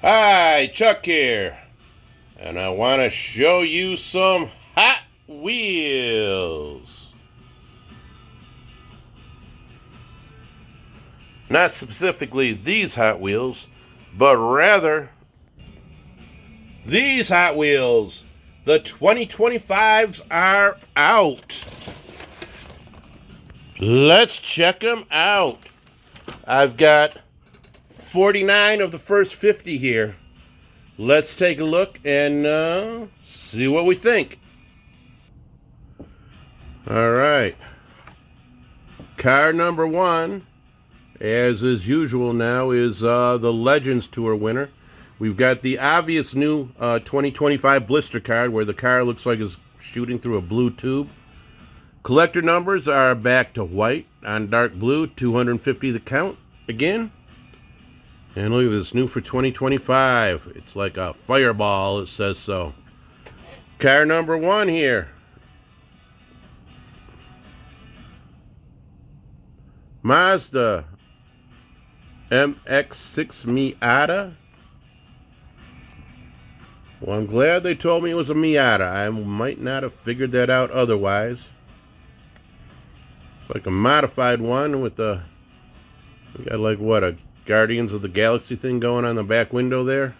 Hi, Chuck here, and I want to show you some Hot Wheels. Not specifically these Hot Wheels, but rather these Hot Wheels. The 2025s are out. Let's check them out. I've got 49 of the first 50 here. Let's take a look and see what we think. All right. Car number one, as is usual now, is the Legends Tour winner. We've got the obvious new 2025 blister card where the car looks like it's shooting through a blue tube. Collector numbers are back to white on dark blue, 250 the count again. And look at this, new for 2025. It's like a fireball, it says so. Car number one here. Mazda MX-6 Miata. Well, I'm glad they told me it was a Miata. I might not have figured that out otherwise. It's like a modified one with the... We got like, what, a Guardians of the Galaxy thing going on the back window there.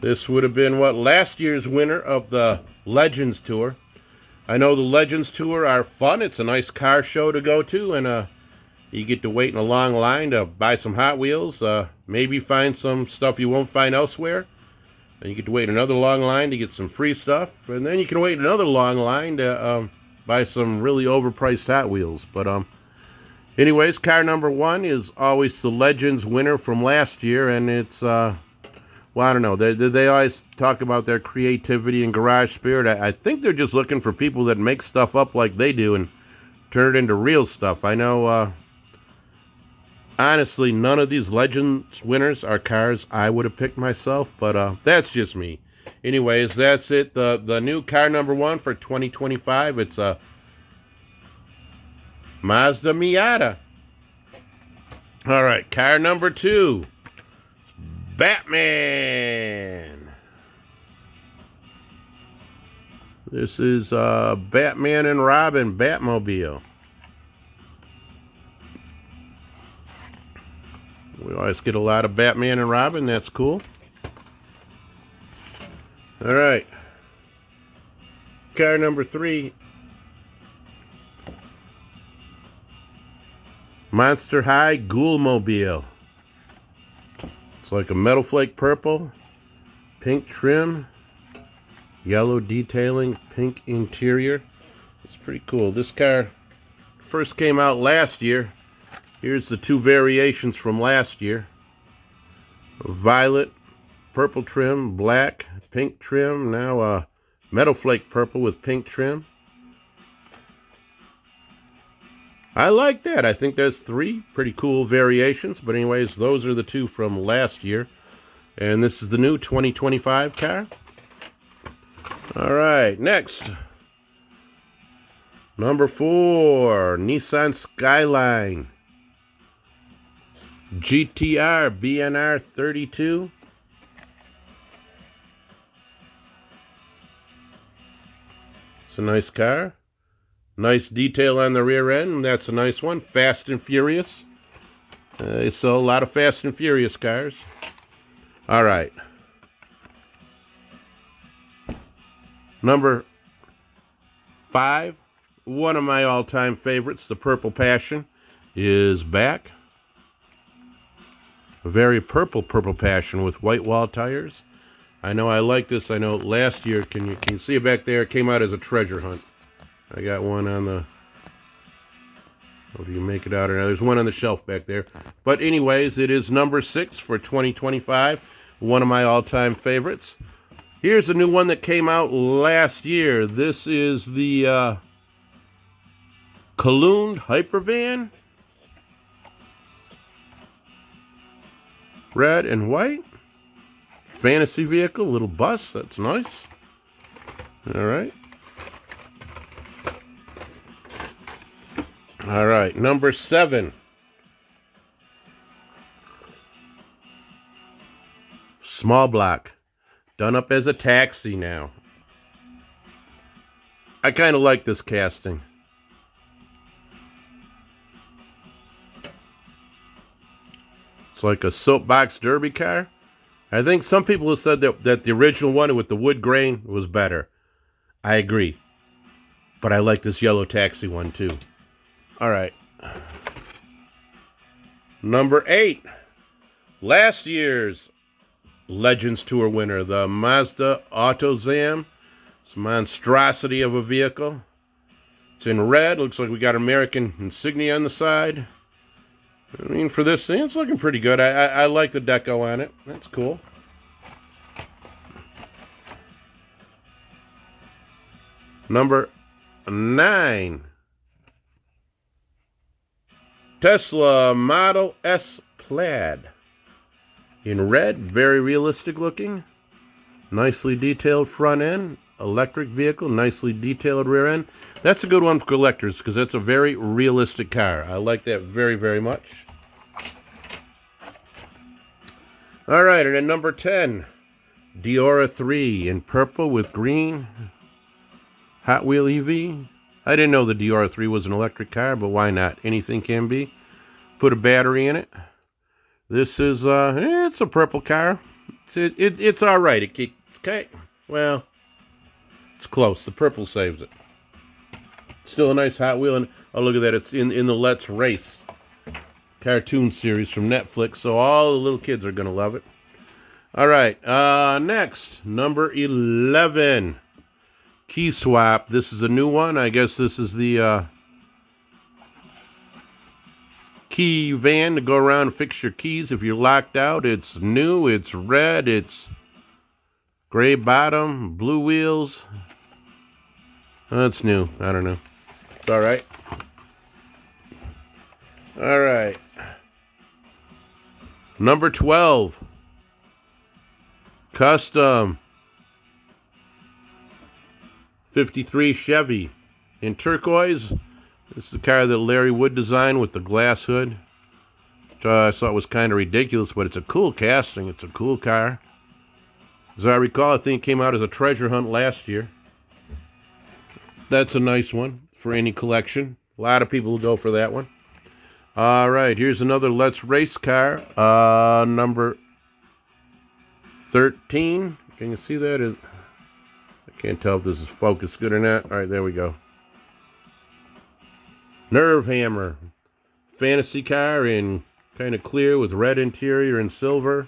This would have been, what, last year's winner of the Legends Tour. I know the Legends Tour are fun. It's a nice car show to go to, and you get to wait in a long line to buy some Hot Wheels. Maybe find some stuff you won't find elsewhere. And you get to wait in another long line to get some free stuff. And then you can wait in another long line to buy some really overpriced Hot Wheels. But anyways, car number one is always the Legends winner from last year. And it's, well, I don't know. They always talk about their creativity and garage spirit. I think they're just looking for people that make stuff up like they do and turn it into real stuff. I know... honestly, none of these Legends winners are cars I would have picked myself, but that's just me. Anyways, that's it. The new car number one for 2025, it's a Mazda Miata. All right, car number two, Batman. This is Batman and Robin Batmobile. We always get a lot of Batman and Robin. That's cool. All right. Car number three. Monster High Ghoulmobile. It's like a metal flake purple, pink trim, yellow detailing, pink interior. It's pretty cool. This car first came out last year. Here's the two variations from last year. Violet, purple trim, black, pink trim. Now metal flake purple with pink trim. I like that. I think there's three pretty cool variations. But anyways, those are the two from last year. And this is the new 2025 car. All right, next. Number four, Nissan Skyline. GTR BNR 32. It's a nice car. Nice detail on the rear end. That's a nice one. Fast and Furious. They sell a lot of Fast and Furious cars. All right. Number five, one of my all-time favorites, the Purple Passion, is back. A very purple Passion with white wall tires. I know I like this. I know last year, can you see it back there? It came out as a treasure hunt. I got one on the... If you can make it out or not. There's one on the shelf back there. But anyways, it is number 6 for 2025. One of my all-time favorites. Here's a new one that came out last year. This is the Kowloon Hypervan. Red and white. Fantasy vehicle, little bus. That's nice. All right. All right, number 7. Small block. Done up as a taxi now. I kind of like this casting. It's like a soapbox derby car. I think some people have said that the original one with the wood grain was better. I agree. But I like this yellow taxi one too. All right. Number 8. Last year's Legends Tour winner, the Mazda Autozam. It's a monstrosity of a vehicle. It's in red. Looks like we got American insignia on the side. I mean, for this thing, it's looking pretty good. I like the deco on it. That's cool. Number 9. Tesla Model S Plaid. In red, very realistic looking. Nicely detailed front end. Electric vehicle, nicely detailed rear end. That's a good one for collectors because that's a very realistic car. I like that very, very much. All right, and then number 10, Diora 3 in purple with green. Hot Wheel EV. I didn't know the Diora 3 was an electric car, but why not? Anything can be. Put a battery in it. This is, it's a purple car. It's all right. It's okay. Well, it's close. The purple saves it. Still a nice Hot Wheel. And oh, look at that. It's in the Let's Race cartoon series from Netflix. So all the little kids are going to love it. All right. Next, number 11. Key swap. This is a new one. I guess this is the key van to go around and fix your keys if you're locked out. It's new. It's red. It's gray bottom, blue wheels. That's new. I don't know. It's all right. All right. Number 12. Custom 53 Chevy in turquoise. This is the car that Larry Wood designed with the glass hood, which I thought was kind of ridiculous, but it's a cool casting. It's a cool car. As I recall, I think it came out as a treasure hunt last year. That's a nice one for any collection. A lot of people will go for that one. All right, here's another Let's Race car. Number 13. Can you see that? I can't tell if this is focused good or not. All right, there we go. Nerve Hammer. Fantasy car in kind of clear with red interior and silver.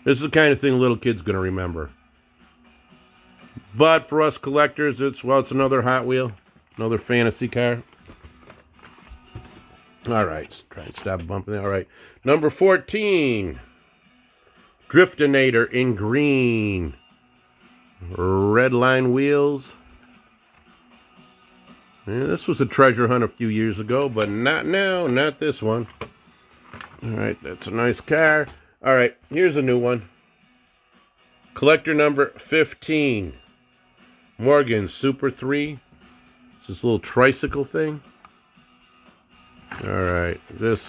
This is the kind of thing little kids going to remember. But for us collectors, it's another Hot Wheel. Another fantasy car. All right, let's try and stop bumping that. All right, number 14. Driftinator in green. Red line wheels. Yeah, this was a treasure hunt a few years ago, but not now, not this one. All right, that's a nice car. All right, here's a new one. Collector number 15. Morgan Super 3. It's this little tricycle thing. All right, this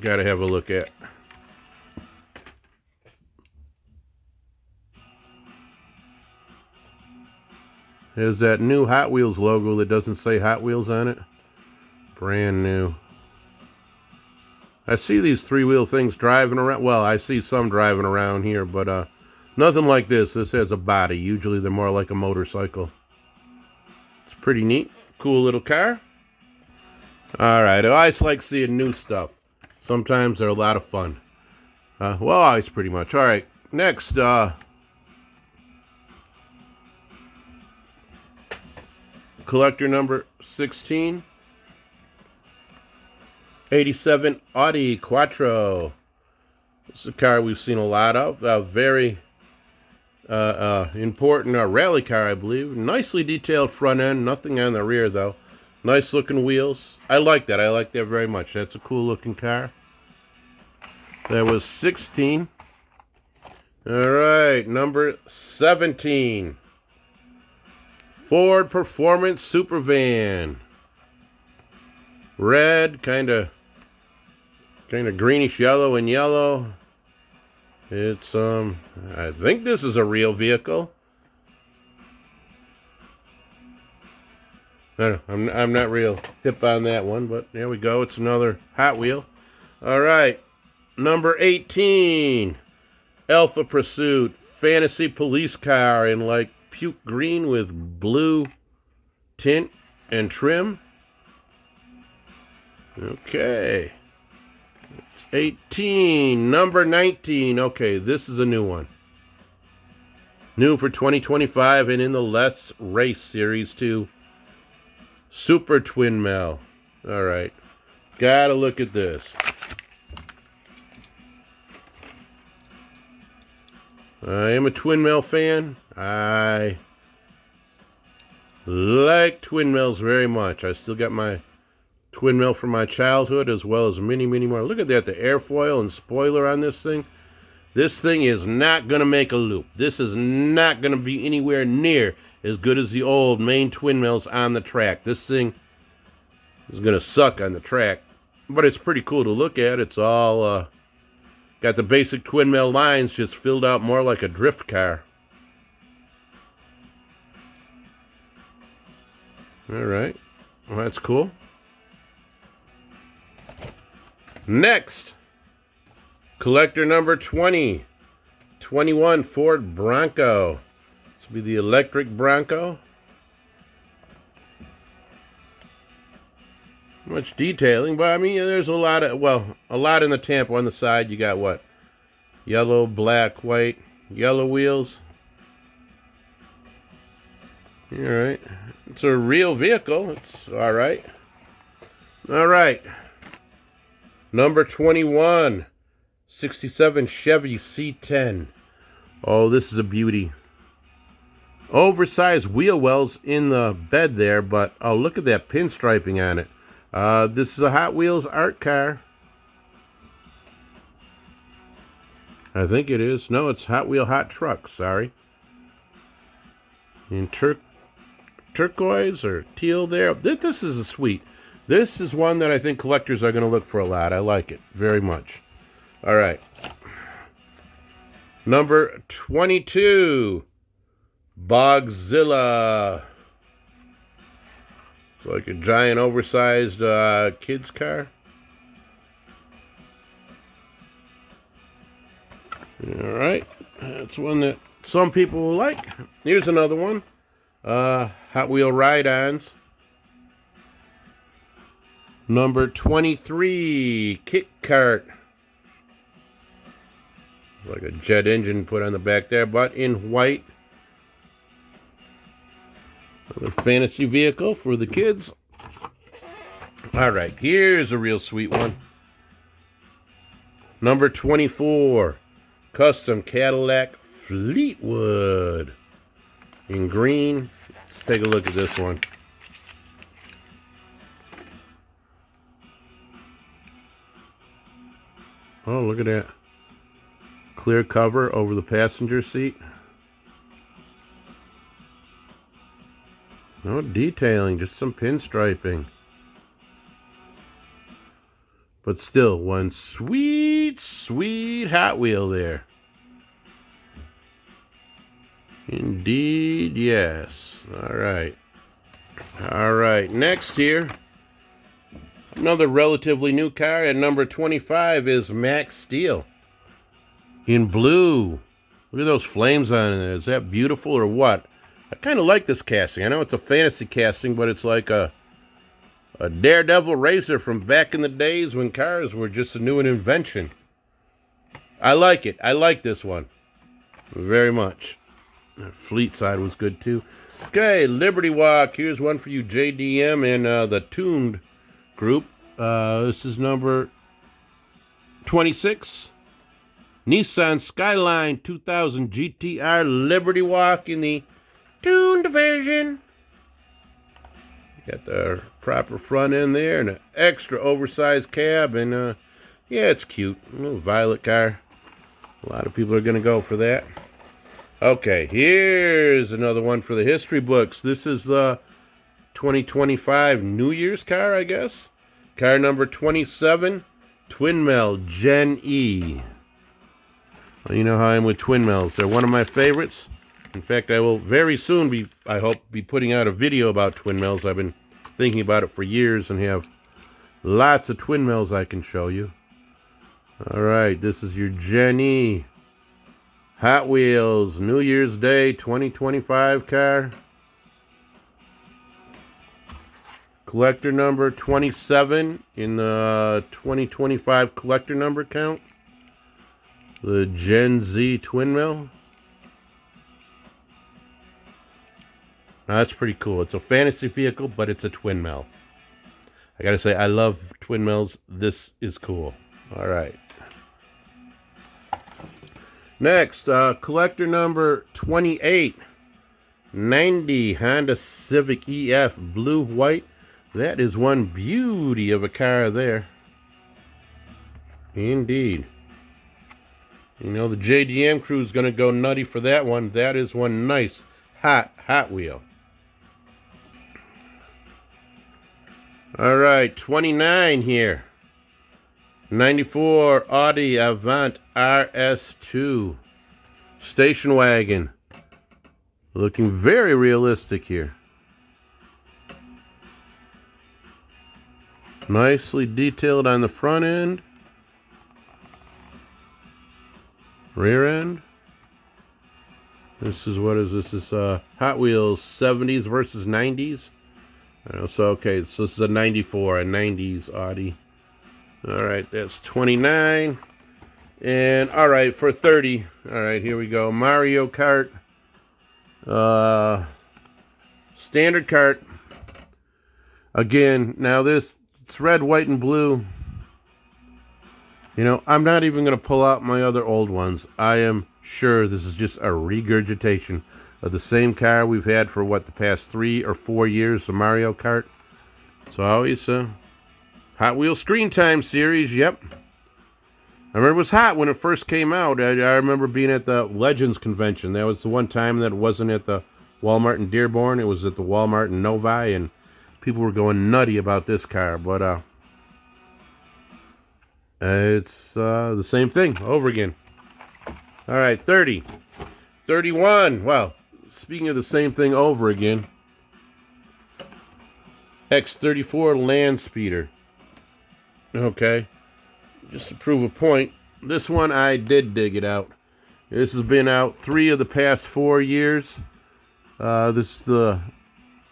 got to have a look at. There's that new Hot Wheels logo that doesn't say Hot Wheels on it. Brand new. I see these three-wheel things driving around. Well, I see some driving around here, but nothing like this. This has a body. Usually they're more like a motorcycle. It's pretty neat. Cool little car. All right. I always like seeing new stuff. Sometimes they're a lot of fun. Well, always pretty much. All right. Next, collector number 16. 87 Audi Quattro. This is a car we've seen a lot of. A very important rally car, I believe. Nicely detailed front end. Nothing on the rear, though. Nice looking wheels. I like that. I like that very much. That's a cool looking car. That was 16. All right, number 17. Ford Performance Supervan. Red, kind of greenish yellow and yellow. It's, I think this is a real vehicle. I don't know, I'm not real hip on that one, but there we go. It's another Hot Wheel. All right, number 18, Alpha Pursuit Fantasy Police Car in like puke green with blue tint and trim. Okay. It's 18. Number 19. Okay, this is a new one. New for 2025 and in the Let's Race Series too. Super Twin Mel. All right. Gotta look at this. I am a Twin Mel fan. I like Twin Mels very much. I still got my Twin Mel from my childhood, as well as many, many more. Look at that, the airfoil and spoiler on this thing. This thing is not going to make a loop. This is not going to be anywhere near as good as the old main Twin Mels on the track. This thing is going to suck on the track, but it's pretty cool to look at. It's all got the basic Twin Mel lines, just filled out more like a drift car. All right, well, that's cool. Next, collector number 20, 21 Ford Bronco. This will be the electric Bronco. Much detailing, but I mean, there's a lot of, well, a lot in the Tampa on the side. You got what? Yellow, black, white, yellow wheels. All right. It's a real vehicle. It's all right. All right. Number 21, 67 Chevy C10. Oh, this is a beauty. Oversized wheel wells in the bed there, but oh, look at that pinstriping on it. This is a Hot Wheels art car. I think it is. No, it's Hot Wheel Hot Truck, sorry. In turquoise or teal there. This is a sweet. This is one that I think collectors are going to look for a lot. I like it very much. All right. Number 22, Bogzilla. It's like a giant oversized kid's car. All right. That's one that some people will like. Here's another one. Hot Wheel Ride-Ons. Number 23, Kit Kart. Like a jet engine put on the back there, but in white. Another fantasy vehicle for the kids. All right, here's a real sweet one. Number 24, Custom Cadillac Fleetwood. In green. Let's take a look at this one. Oh, look at that. Clear cover over the passenger seat. No detailing, just some pinstriping. But still, one sweet, sweet Hot Wheel there. Indeed, yes. All right. All right, next here. Another relatively new car at number 25 is Max Steel. In blue. Look at those flames on it. Is that beautiful or what? I kind of like this casting. I know it's a fantasy casting, but it's like a Daredevil racer from back in the days when cars were just a new invention. I like it. I like this one very much. Fleet side was good too. Okay, Liberty Walk. Here's one for you, JDM and the Tuned group. This is number 26. Nissan Skyline 2000 GTR Liberty Walk in the Tuned version. Got the proper front end there and an extra oversized cab. And yeah, it's cute. A little violet car. A lot of people are going to go for that. Okay, here's another one for the history books. This is the 2025 New Year's car, I guess. Car number 27, Twin Mel Gen E. You know how I am with twin mills. They're one of my favorites. In fact, I will very soon I hope, be putting out a video about twin mills. I've been thinking about it for years and have lots of twin mills I can show you. All right, this is your Jenny Hot Wheels New Year's Day 2025 car. Collector number 27 in the 2025 collector number count. The Gen Z twin mill. Now that's pretty cool. It's a fantasy vehicle, but it's a twin mill. I gotta say, I love twin mills. This is cool. All right. Next, collector number 28. 90 Honda Civic EF blue white. That is one beauty of a car there. Indeed. You know, the JDM crew is going to go nutty for that one. That is one nice Hot Wheel. All right, 29 here. 94 Audi Avant RS2 station wagon. Looking very realistic here. Nicely detailed on the front end. Rear end. This is This is Hot Wheels 70s versus 90s. So okay, so this is a 94, a 90s Audi. All right, that's 29. And all right, for 30. All right, here we go. Mario Kart. Standard kart. Again, now it's red, white, and blue. You know, I'm not even going to pull out my other old ones. I am sure this is just a regurgitation of the same car we've had for, the past 3 or 4 years, the Mario Kart. So always Hot Wheels Screen Time series, yep. I remember it was hot when it first came out. I remember being at the Legends convention. That was the one time that it wasn't at the Walmart in Dearborn. It was at the Walmart in Novi, and people were going nutty about this car. But it's the same thing over again. All right, 30. 31. Well, speaking of the same thing over again. X34 Land Speeder. Okay. Just to prove a point, this one I did dig it out. This has been out 3 of the past 4 years. This is the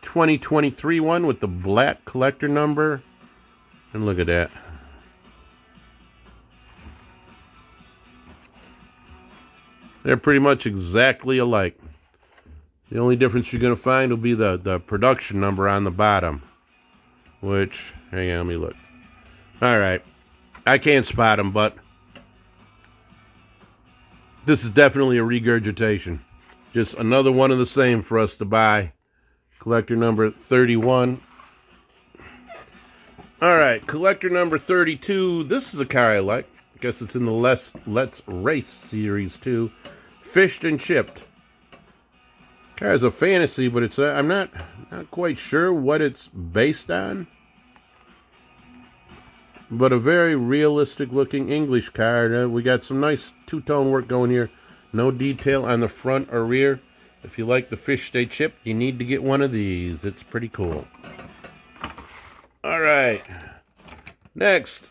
2023 one with the black collector number. And look at that. They're pretty much exactly alike. The only difference you're going to find will be the production number on the bottom. Which, hang on, let me look. All right. I can't spot them, but this is definitely a regurgitation. Just another one of the same for us to buy. Collector number 31. All right, collector number 32. This is a car I like. I guess it's in the Let's Race series too. Fished and Chipped. Car is a fantasy, but it's I'm not quite sure what it's based on. But a very realistic looking English car. We got some nice two-tone work going here. No detail on the front or rear. If you like the fish stay chipped, you need to get one of these. It's pretty cool. All right. Next,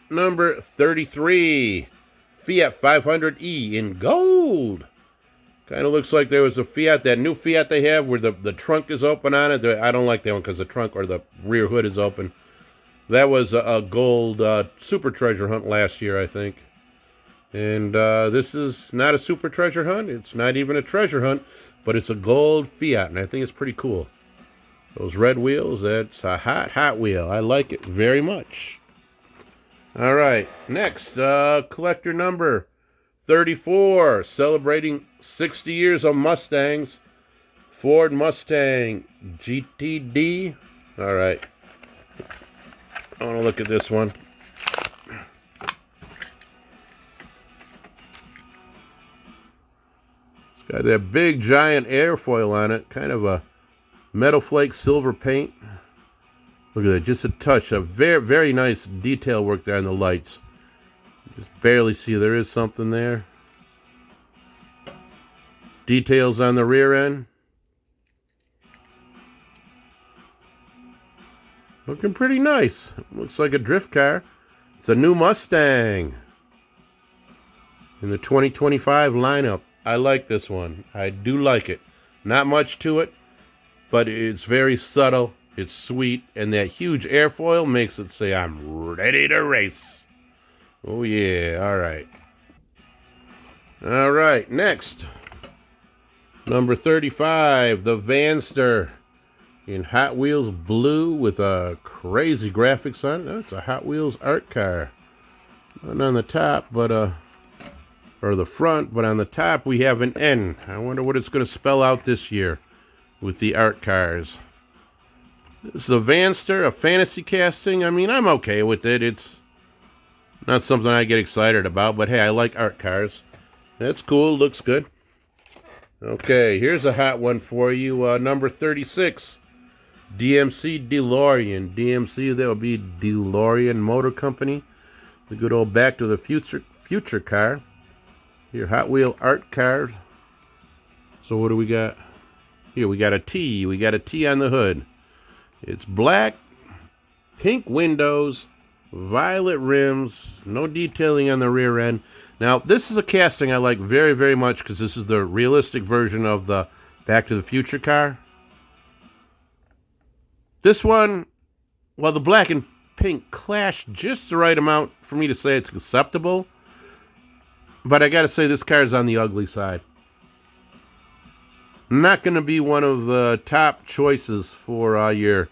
number 33. Fiat 500e in gold. Kind of looks like there was a Fiat, that new Fiat they have where the trunk is open on it. I don't like that one because the trunk or the rear hood is open. That was a gold super treasure hunt last year, I think. And this is not a super treasure hunt. It's not even a treasure hunt, but it's a gold Fiat, and I think it's pretty cool. Those red wheels, that's a Hot Wheel. I like it very much. All right, next, collector number 34, celebrating 60 years of Mustangs. Ford Mustang GTD. All right. I want to look at this one. It's got that big giant airfoil on it. Kind of a metal flake silver paint. Look at that. Just a touch of very, very nice detail work there on the lights. Just barely see there is something there. Details on the rear end. Looking pretty nice. Looks like a drift car. It's a new Mustang in the 2025 lineup. I like this one. I do like it. Not much to it, but it's very subtle. It's sweet, and that huge airfoil makes it say, I'm ready to race. Oh, yeah. All right. All right. Next. Number 35, the Vanster in Hot Wheels blue with a crazy graphics on it. It's a Hot Wheels art car. Not on the top, but or the front, but on the top we have an N. I wonder what it's going to spell out this year with the art cars. This is a Vanster, a fantasy casting. I mean, I'm okay with it. It's not something I get excited about, but hey, I like art cars. That's cool. Looks good. Okay, here's a hot one for you. Number 36, DMC DeLorean. DMC, that would be DeLorean Motor Company. The good old Back to the Future car. Here, Hot Wheel art cars. So what do we got? Here, we got a T. We got a T on the hood. It's black, pink windows, violet rims, no detailing on the rear end. Now, this is a casting I like very, very much because this is the realistic version of the Back to the Future car. This one, well, the black and pink clash just the right amount for me to say it's acceptable. But I got to say this car is on the ugly side. Not going to be one of the top choices for your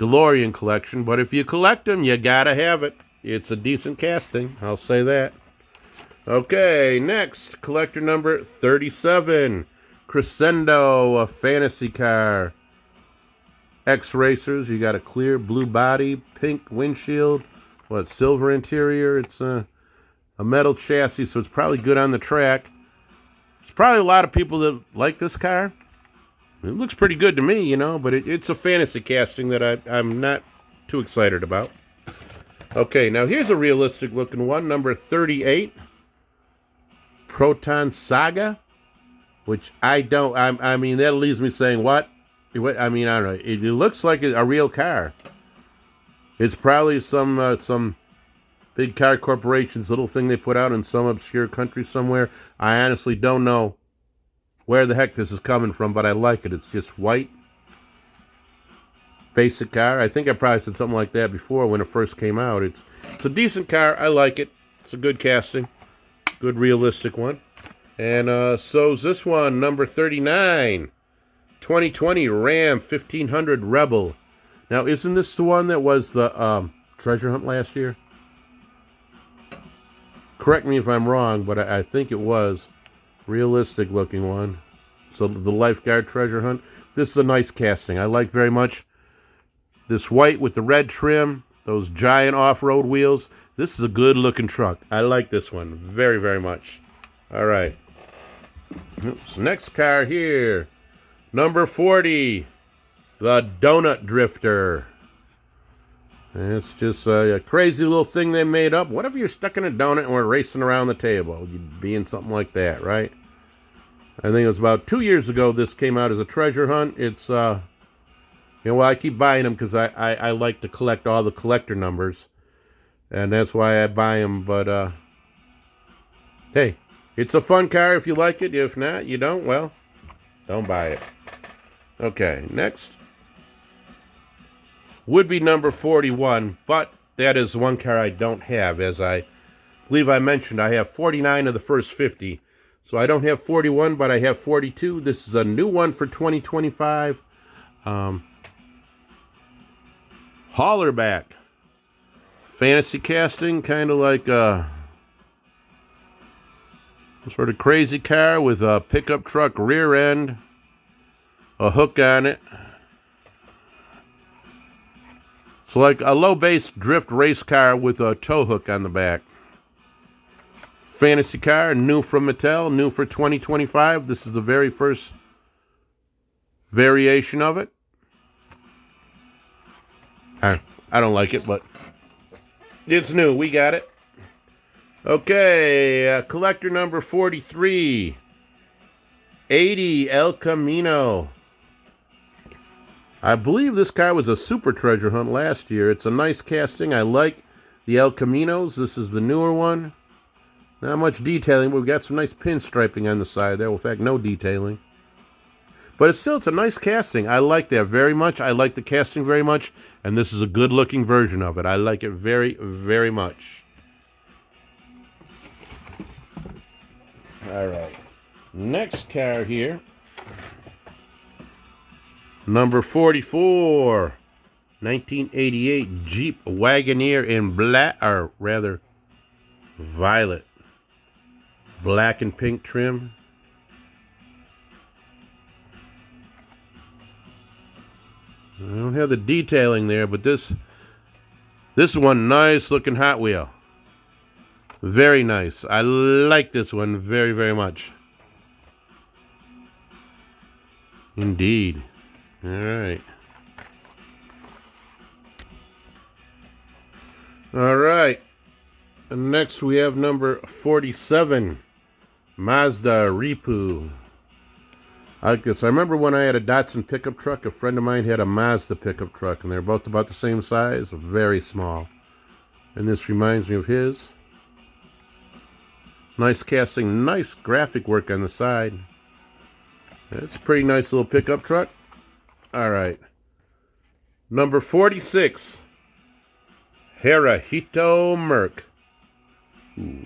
DeLorean collection. But if you collect them, you got to have it. It's a decent casting, I'll say that. Okay, next, collector number 37, Crescendo, a fantasy car. X-Racers, you got a clear blue body, pink windshield, silver interior. It's a metal chassis, so it's probably good on the track. There's probably a lot of people that like this car. It looks pretty good to me, but it's a fantasy casting that I'm not too excited about. Okay, now here's a realistic looking one, number 38. Proton Saga, which I mean, that leaves me saying, what? I mean, I don't know. It looks like a real car. It's probably some big car corporation's little thing they put out in some obscure country somewhere. I honestly don't know where the heck this is coming from, but I like it. It's just white. Basic car. I think I probably said something like that before when it first came out. It's a decent car. I like it. It's a good casting. Good realistic one. And so is this one, number 39. 2020 Ram 1500 Rebel. Now, isn't this the one that was the treasure hunt last year? Correct me if I'm wrong, but I think it was. Realistic looking one. So the lifeguard treasure hunt. This is a nice casting. I like very much. This white with the red trim. Those giant off-road wheels. This is a good looking truck. I like this one very, very much. All right. Oops. Next car here. Number 40. The Donut Drifter. And it's just a crazy little thing they made up. What if you're stuck in a donut and we're racing around the table? You'd be in something like that, right? I think it was about 2 years ago this came out as a treasure hunt. It's, I keep buying them because I like to collect all the collector numbers. And that's why I buy them. But, hey, it's a fun car if you like it. If not, you don't, well, don't buy it. Okay, next. Would be number 41, but that is one car I don't have. As I believe I mentioned, I have 49 of the first 50. So I don't have 41, but I have 42. This is a new one for 2025. Haulerback. Fantasy casting, kind of like a sort of crazy car with a pickup truck rear end, a hook on it. It's like a low-base drift race car with a tow hook on the back. Fantasy car, new from Mattel, new for 2025. This is the very first variation of it. I don't like it, but it's new. We got it. Okay, collector number 43. 80 El Camino. I believe this car was a super treasure hunt last year. It's a nice casting. I like the El Caminos. This is the newer one. Not much detailing, but we've got some nice pinstriping on the side there. In fact, no detailing. But it's a nice casting. I like that very much. I like the casting very much. And this is a good-looking version of it. I like it very, very much. All right. Next car here. Number 44. 1988 Jeep Wagoneer in black, or rather, violet. Black and pink trim. I don't have the detailing there, but this one, nice looking Hot Wheel. Very nice. I like this one very, very much. Indeed. All right. All right. And next we have number 47. Mazda Repu. I like this. I remember when I had a Datsun pickup truck, a friend of mine had a Mazda pickup truck, and they're both about the same size, very small. And this reminds me of his. Nice casting, nice graphic work on the side. It's a pretty nice little pickup truck. All right. Number 46. Hirohito Merc.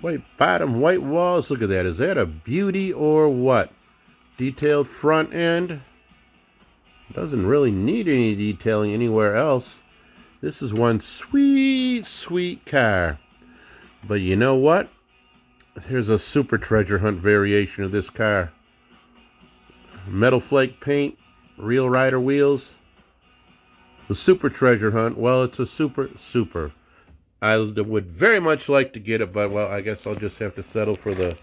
White bottom, white walls. Look at that. Is that a beauty or what? Detailed front end. Doesn't really need any detailing anywhere else. This is one sweet, sweet car. But you know what? Here's a super treasure hunt variation of this car. Metal flake paint, real rider wheels. The super treasure hunt, well, it's a super. I would very much like to get it, but, well, I guess I'll just have to settle for the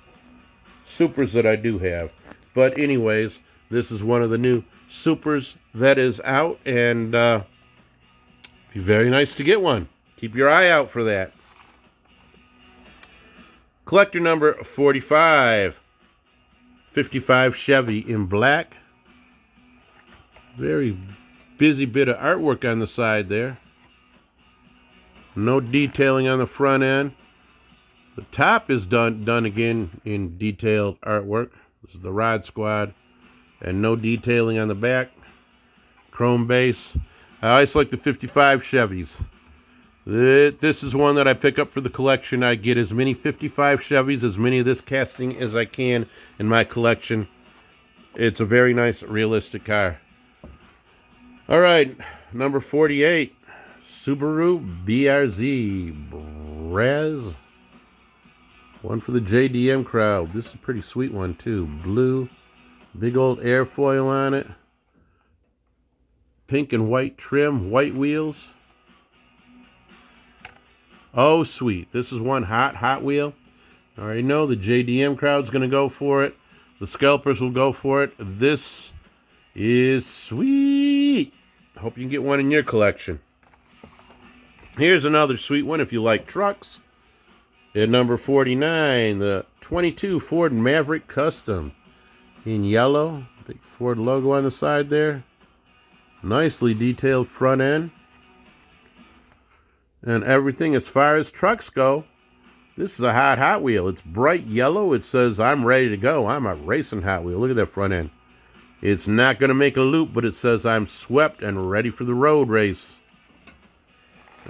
supers that I do have. But anyways, this is one of the new supers that is out, and be very nice to get one. Keep your eye out for that. Collector number 45. 55 Chevy in black. Very busy bit of artwork on the side there. No detailing on the front end. The top is done again in detailed artwork. This is the Rod Squad. And no detailing on the back. Chrome base. I always like the 55 Chevys. This is one that I pick up for the collection. I get as many 55 Chevys, as many of this casting as I can in my collection. It's a very nice, realistic car. All right, number 48. Subaru BRZ Braz. One for the JDM crowd. This is a pretty sweet one too. Blue, big old airfoil on it. Pink and white trim, white wheels. Oh, sweet. This is one Hot Wheel. I already know the JDM crowd's going to go for it. The scalpers will go for it. This is sweet. Hope you can get one in your collection. Here's another sweet one if you like trucks. At number 49, the 22 Ford Maverick Custom in yellow. Big Ford logo on the side there. Nicely detailed front end. And everything as far as trucks go, this is a Hot Wheel. It's bright yellow. It says, I'm ready to go. I'm a racing Hot Wheel. Look at that front end. It's not going to make a loop, but it says, I'm swept and ready for the road race.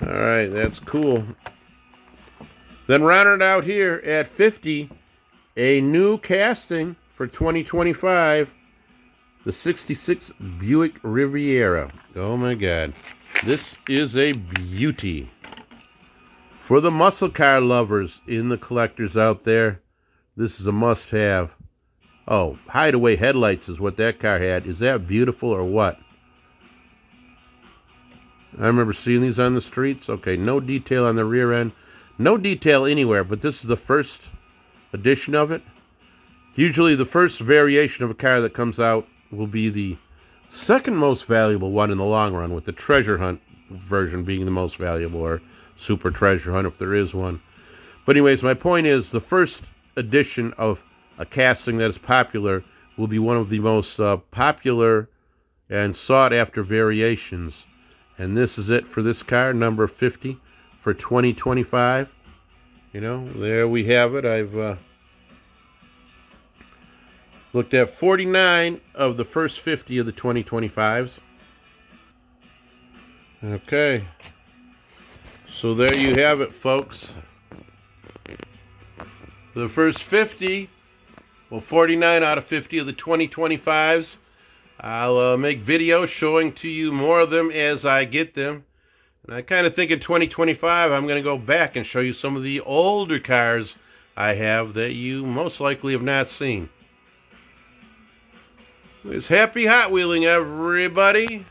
All right, that's cool. Then rounded out here at 50, a new casting for 2025, the 66 Buick Riviera. Oh my God. This is a beauty. For the muscle car lovers in the collectors out there, this is a must-have. Oh, hideaway headlights is what that car had. Is that beautiful or what? I remember seeing these on the streets. Okay, no detail on the rear end. No detail anywhere, but this is the first edition of it. Usually the first variation of a car that comes out will be the second most valuable one in the long run, with the treasure hunt version being the most valuable, or super treasure hunt if there is one. But anyways, my point is the first edition of a casting that is popular will be one of the most popular and sought after variations. And this is it for this car, number 50 for 2025. You know, there we have it. I've looked at 49 of the first 50 of the 2025s. Okay. So there you have it, folks. The first 50, well, 49 out of 50 of the 2025s. I'll make videos showing to you more of them as I get them. And I kind of think in 2025 I'm going to go back and show you some of the older cars I have that you most likely have not seen. It's happy Hot Wheeling, everybody.